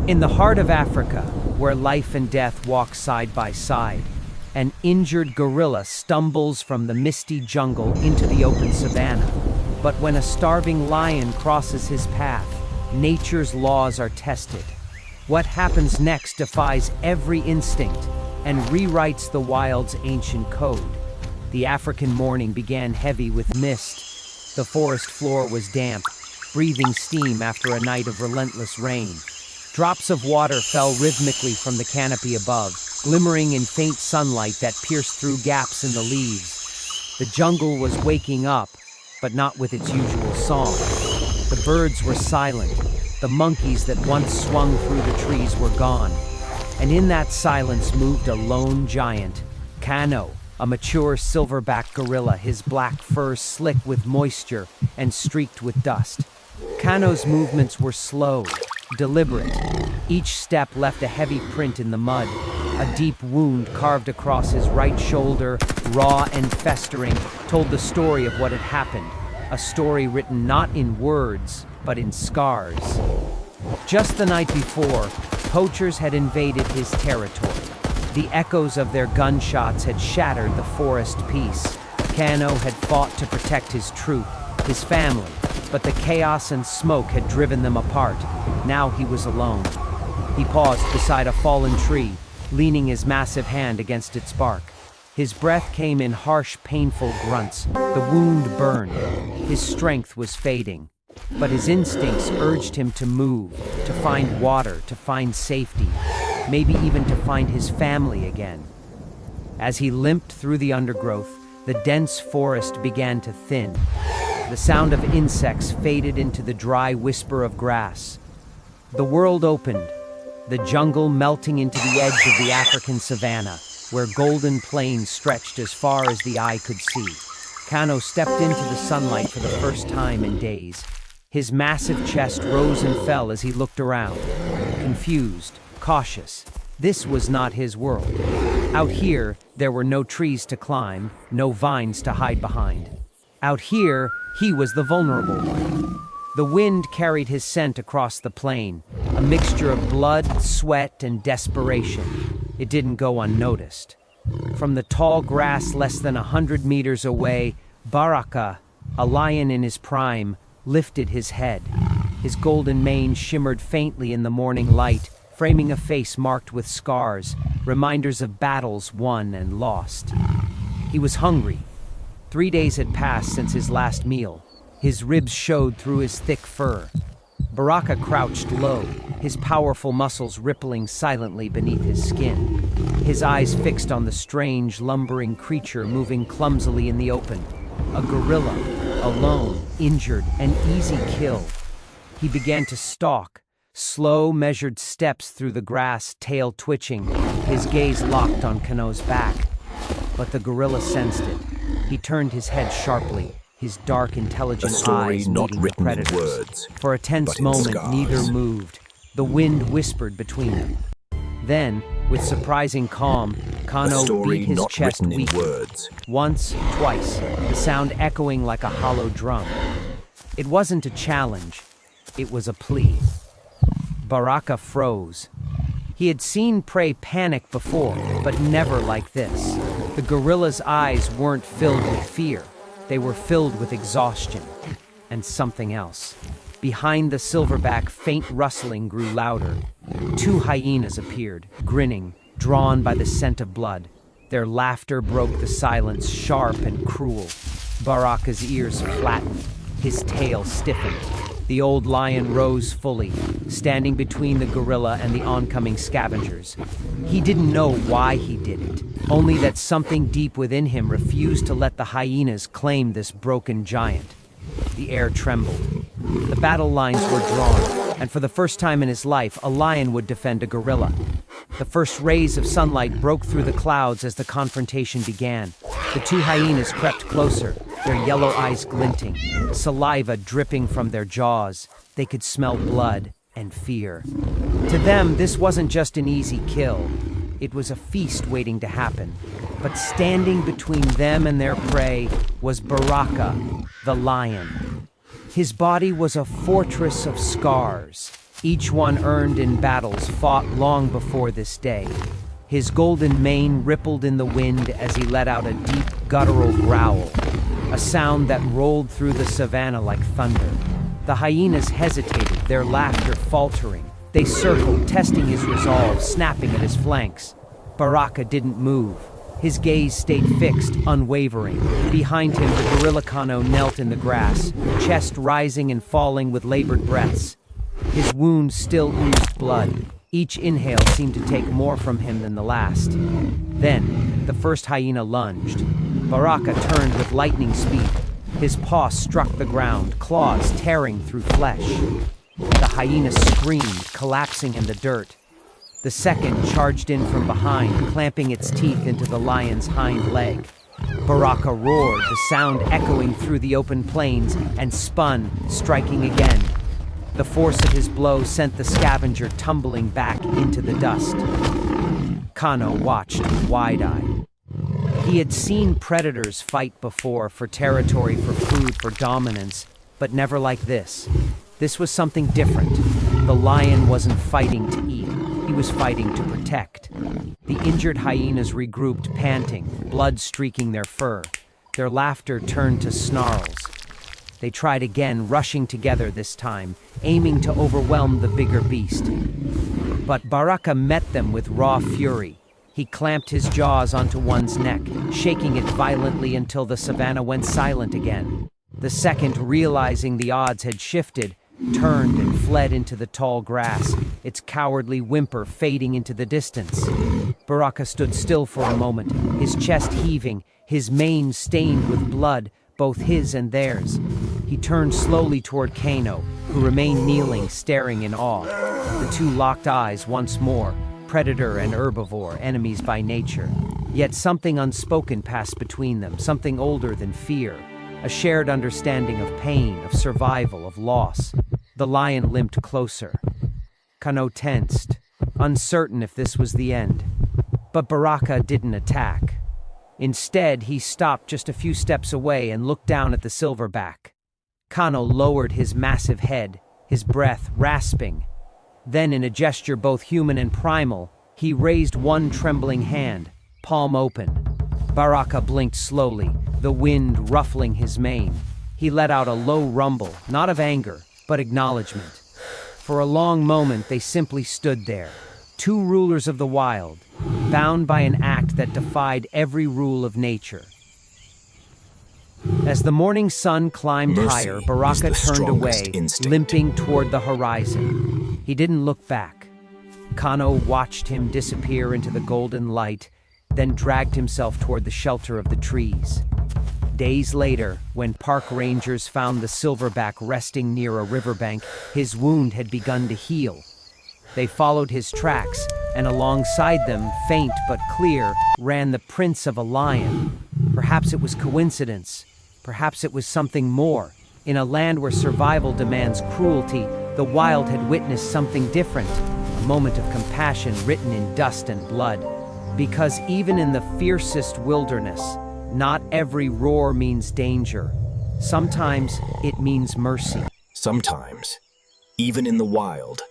In the heart of Africa, where life and death walk side by side, an injured gorilla stumbles from the misty jungle into the open savanna. But when a starving lion crosses his path, nature's laws are tested. What happens next defies every instinct and rewrites the wild's ancient code. The African morning began heavy with mist. The forest floor was damp, breathing steam after a night of relentless rain. Drops of water fell rhythmically from the canopy above, glimmering in faint sunlight that pierced through gaps in the leaves. The jungle was waking up, but not with its usual song. The birds were silent. The monkeys that once swung through the trees were gone. And in that silence moved a lone giant, Kano, a mature silverback gorilla, his black fur slick with moisture and streaked with dust. Kano's movements were slow, deliberate. Each step left a heavy print in the mud. A deep wound carved across his right shoulder, raw and festering, told the story of what had happened. A story written not in words, but in scars. Just the night before, poachers had invaded his territory. The echoes of their gunshots had shattered the forest peace. Kano had fought to protect his troop, his family, but the chaos and smoke had driven them apart. Now he was alone. He paused beside a fallen tree, leaning his massive hand against its bark. His breath came in harsh, painful grunts. The wound burned. His strength was fading. But his instincts urged him to move, to find water, to find safety, maybe even to find his family again. As he limped through the undergrowth, the dense forest began to thin. The sound of insects faded into the dry whisper of grass. The world opened, the jungle melting into the edge of the African savanna, where golden plains stretched as far as the eye could see. Kano stepped into the sunlight for the first time in days. His massive chest rose and fell as he looked around, confused, cautious. This was not his world. Out here, there were no trees to climb, no vines to hide behind. Out here, he was the vulnerable one. The wind carried his scent across the plain, a mixture of blood, sweat, and desperation. It didn't go unnoticed. From the tall grass less than 100 meters away, Baraka, a lion in his prime, lifted his head. His golden mane shimmered faintly in the morning light, framing a face marked with scars, reminders of battles won and lost. He was hungry. 3 days had passed since his last meal. His ribs showed through his thick fur. Baraka crouched low, his powerful muscles rippling silently beneath his skin. His eyes fixed on the strange, lumbering creature moving clumsily in the open. A gorilla, alone, injured, an easy kill. He began to stalk, slow, measured steps through the grass, tail twitching, his gaze locked on Kano's back. But the gorilla sensed it. He turned his head sharply, his dark, intelligent eyes meeting the predators. For a tense moment, neither moved. The wind whispered between them. Then, with surprising calm, Kano beat his chest weakly. Once, twice, the sound echoing like a hollow drum. It wasn't a challenge, it was a plea. Baraka froze. He had seen prey panic before, but never like this. The gorilla's eyes weren't filled with fear. They were filled with exhaustion. And something else. Behind the silverback, faint rustling grew louder. 2 hyenas appeared, grinning, drawn by the scent of blood. Their laughter broke the silence, sharp and cruel. Baraka's ears flattened, his tail stiffened. The old lion rose fully, standing between the gorilla and the oncoming scavengers. He didn't know why he did it, only that something deep within him refused to let the hyenas claim this broken giant. The air trembled. The battle lines were drawn, and for the first time in his life, a lion would defend a gorilla. The first rays of sunlight broke through the clouds as the confrontation began. The 2 hyenas crept closer, their yellow eyes glinting, saliva dripping from their jaws. They could smell blood and fear. To them, this wasn't just an easy kill. It was a feast waiting to happen. But standing between them and their prey was Baraka, the lion. His body was a fortress of scars. each one earned in battles fought long before this day. His golden mane rippled in the wind as he let out a deep, guttural growl, a sound that rolled through the savannah like thunder. The hyenas hesitated, their laughter faltering. They circled, testing his resolve, snapping at his flanks. Baraka didn't move. His gaze stayed fixed, unwavering. Behind him, the gorilla Kano knelt in the grass, chest rising and falling with labored breaths. His wounds still oozed blood. Each inhale seemed to take more from him than the last. Then, the first hyena lunged. Baraka turned with lightning speed. His paw struck the ground, claws tearing through flesh. The hyena screamed, collapsing in the dirt. The second charged in from behind, clamping its teeth into the lion's hind leg. Baraka roared, the sound echoing through the open plains, and spun, striking again. The force of his blow sent the scavenger tumbling back into the dust. Kano watched, wide-eyed. He had seen predators fight before, for territory, for food, for dominance, but never like this. This was something different. The lion wasn't fighting to eat. He was fighting to protect. The injured hyenas regrouped, panting, blood streaking their fur. Their laughter turned to snarls. They tried again, rushing together this time, aiming to overwhelm the bigger beast. But Baraka met them with raw fury. He clamped his jaws onto one's neck, shaking it violently until the savannah went silent again. The second, realizing the odds had shifted, turned and fled into the tall grass, its cowardly whimper fading into the distance. Baraka stood still for a moment, his chest heaving, his mane stained with blood, both his and theirs. He turned slowly toward Kano, who remained kneeling, staring in awe. The two locked eyes once more, predator and herbivore, enemies by nature. Yet something unspoken passed between them, something older than fear. A shared understanding of pain, of survival, of loss. The lion limped closer. Kano tensed, uncertain if this was the end. But Baraka didn't attack. Instead, he stopped just a few steps away and looked down at the silverback. Kano lowered his massive head, his breath rasping. Then, in a gesture both human and primal, he raised one trembling hand, palm open. Baraka blinked slowly, the wind ruffling his mane. He let out a low rumble, not of anger, but acknowledgement. For a long moment they simply stood there, two rulers of the wild, bound by an act that defied every rule of nature. As the morning sun climbed higher, Baraka turned away, limping toward the horizon. He didn't look back. Kano watched him disappear into the golden light, then dragged himself toward the shelter of the trees. Days later, when park rangers found the silverback resting near a riverbank, his wound had begun to heal. They followed his tracks, and alongside them, faint but clear, ran the prints of a lion. Perhaps it was coincidence. Perhaps it was something more. In a land where survival demands cruelty, the wild had witnessed something different, a moment of compassion written in dust and blood. Because even in the fiercest wilderness, not every roar means danger. Sometimes it means mercy. Sometimes, even in the wild,